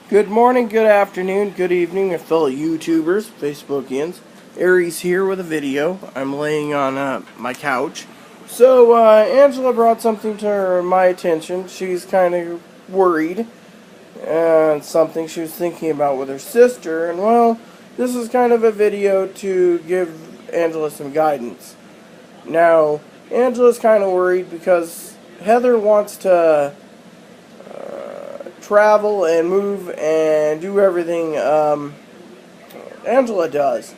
Good morning, good afternoon, good evening, my fellow YouTubers, Facebookians. Aries here with a video. I'm laying on my couch. So, Angela brought something to my attention. She's kind of worried. And something she was thinking about with her sister. And, well, this is kind of a video to give Angela some guidance. Now, Angela's kind of worried because Heather wants to travel and move and do everything Angela does,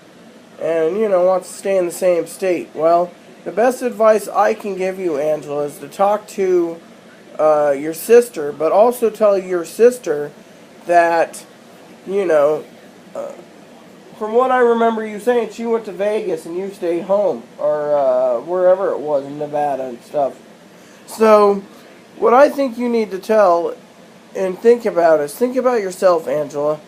and wants to stay in the same state. Well, the best advice I can give you, Angela, is to talk to your sister, but also tell your sister that from what I remember you saying, she went to Vegas and you stayed home, or wherever it was in Nevada and stuff. So what I think you need to tell and think about yourself, Angela.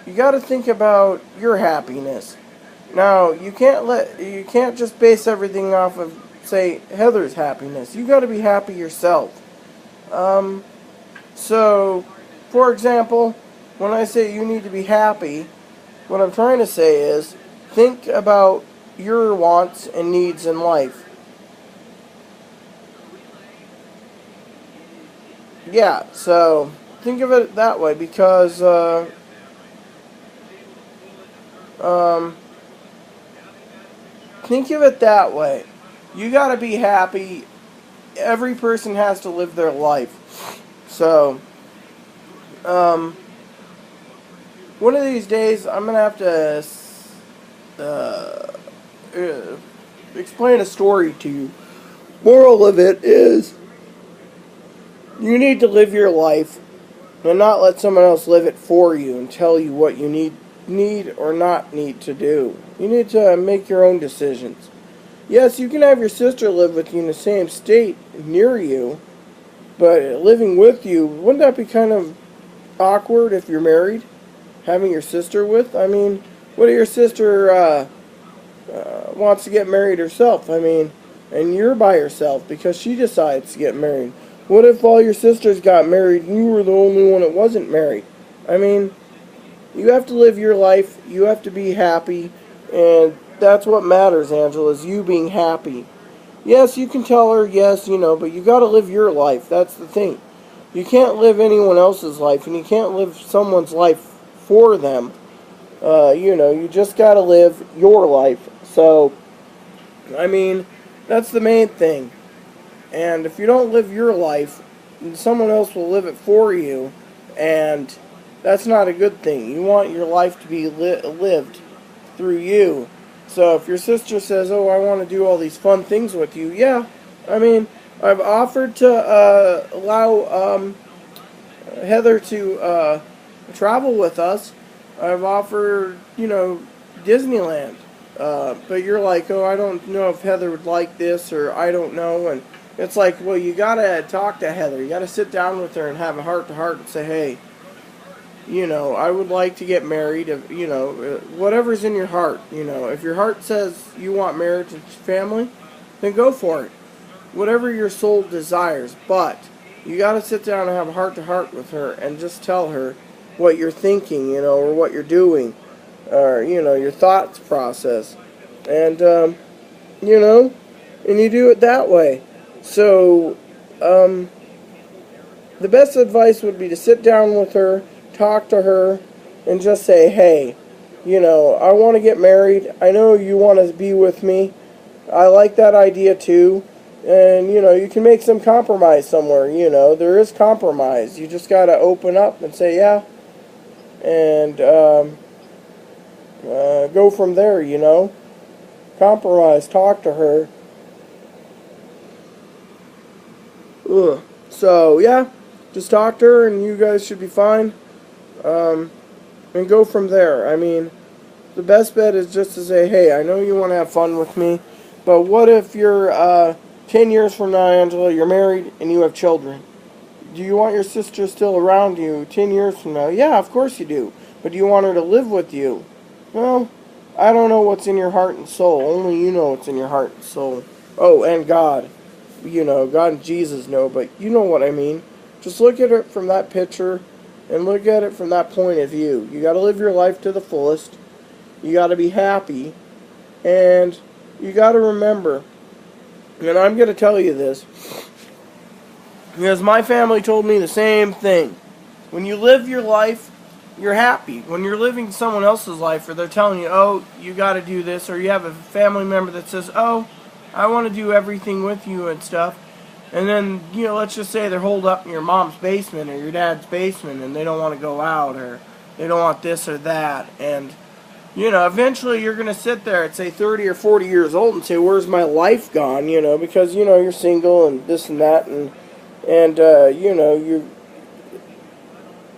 You got to think about your happiness. Now, you can't just base everything off of, say, Heather's happiness. You got to be happy yourself. So, for example, when I say you need to be happy, what I'm trying to say is think about your wants and needs in life. Yeah, so think of it that way because think of it that way. You gotta be happy. Every person has to live their life. So one of these days I'm gonna have to explain a story to you. Moral of it is, you need to live your life and not let someone else live it for you and tell you what you need or not need to do. You need to make your own decisions. Yes, you can have your sister live with you in the same state near you, but living with you, wouldn't that be kind of awkward if you're married? Having your sister with? I mean, what if your sister wants to get married herself? I mean, and you're by yourself because she decides to get married. What if all your sisters got married and you were the only one that wasn't married? I mean, you have to live your life. You have to be happy. And that's what matters, Angela, is you being happy. Yes, you can tell her, yes, but you got to live your life. That's the thing. You can't live anyone else's life, and you can't live someone's life for them. You just got to live your life. So, I mean, that's the main thing. And if you don't live your life, someone else will live it for you, and that's not a good thing. You want your life to be lived through you. So if your sister says, oh, I want to do all these fun things with you, yeah, I mean, I've offered to allow Heather to travel with us. I've offered, Disneyland. But you're like, oh, I don't know if Heather would like this, or I don't know, and it's like, well, you gotta talk to Heather. You gotta sit down with her and have a heart-to-heart and say, hey, I would like to get married. Whatever's in your heart. If your heart says you want marriage and family, then go for it. Whatever your soul desires. But you gotta sit down and have a heart-to-heart with her and just tell her what you're thinking, or what you're doing, or, your thoughts process. And, and you do it that way. So, the best advice would be to sit down with her, talk to her, and just say, hey, I want to get married. I know you want to be with me. I like that idea too. And, you can make some compromise somewhere. There is compromise. You just got to open up and say, yeah. And go from there, Compromise, talk to her. Ugh. So, yeah, just talk to her and you guys should be fine. And go from there. I mean, the best bet is just to say, hey, I know you want to have fun with me, but what if you're 10 years from now, Angela, you're married and you have children? Do you want your sister still around you 10 years from now? Yeah, of course you do. But do you want her to live with you? Well, I don't know what's in your heart and soul. Only you know what's in your heart and soul. Oh, and God. God and Jesus know, but you know what I mean. Just look at it from that picture and look at it from that point of view. You got to live your life to the fullest. You got to be happy, and you got to remember, and I'm going to tell you this, because my family told me the same thing. When you live your life, you're happy. When you're living someone else's life, or they're telling you, oh, you got to do this, or you have a family member that says, oh, I want to do everything with you and stuff, and then, let's just say they're holed up in your mom's basement or your dad's basement, and they don't want to go out, or they don't want this or that, and, eventually you're going to sit there at, say, 30 or 40 years old and say, where's my life gone, because, you're single and this and that, and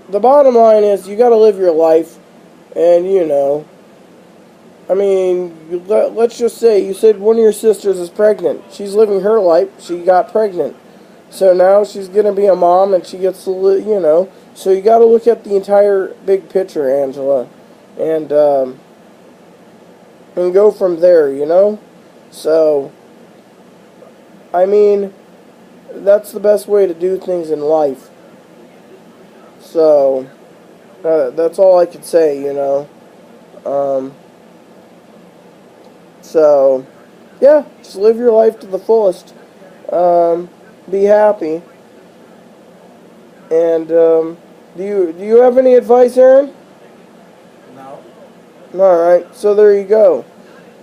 the bottom line is you got to live your life, and let's just say you said one of your sisters is pregnant. She's living her life. She got pregnant, so now she's gonna be a mom, and she gets to So you got to look at the entire big picture, Angela, and go from there. So that's the best way to do things in life. So, that's all I could say, So, yeah, just live your life to the fullest. Be happy. And, do you have any advice, Aaron? No. Alright, so there you go.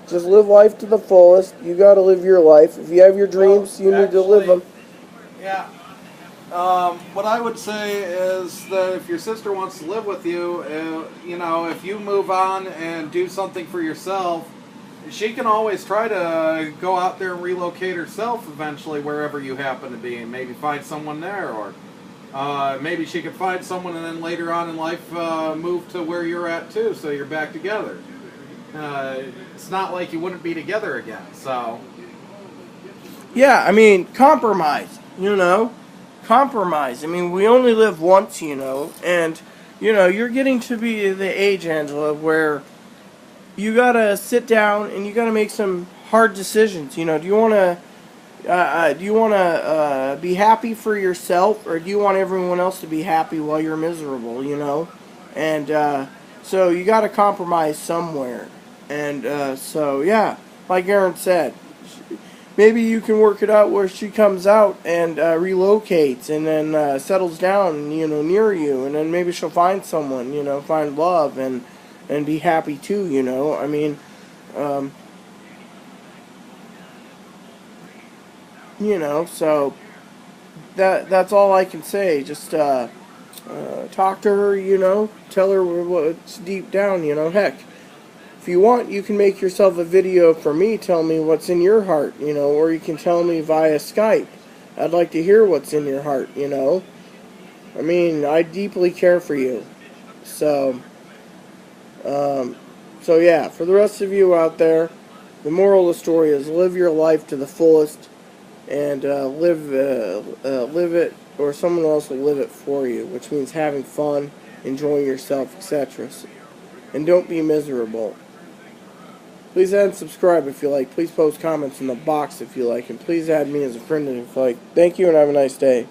Just live life to the fullest. You gotta live your life. If you have your dreams, you need to live them. Yeah. What I would say is that if your sister wants to live with you, if you move on and do something for yourself, she can always try to go out there and relocate herself eventually wherever you happen to be, and maybe find someone there, or maybe she could find someone and then later on in life move to where you're at too, so you're back together. It's not like you wouldn't be together again, so... Yeah, compromise, Compromise. We only live once, and, you're getting to be the age, Angela, where you gotta sit down and you gotta make some hard decisions. Do you wanna be happy for yourself, or do you want everyone else to be happy while you're miserable? And so you gotta compromise somewhere. And so yeah, like Aaron said, maybe you can work it out where she comes out and relocates and then settles down, near you, and then maybe she'll find someone, find love and be happy too, so that's all I can say. Just talk to her, tell her what's deep down, heck. If you want, you can make yourself a video for me, tell me what's in your heart, or you can tell me via Skype. I'd like to hear what's in your heart, I deeply care for you. So yeah, for the rest of you out there, the moral of the story is live your life to the fullest, and live it, or someone else will live it for you, which means having fun, enjoying yourself, etc. And don't be miserable. Please add and subscribe if you like. Please post comments in the box if you like. And please add me as a friend if you like. Thank you and have a nice day.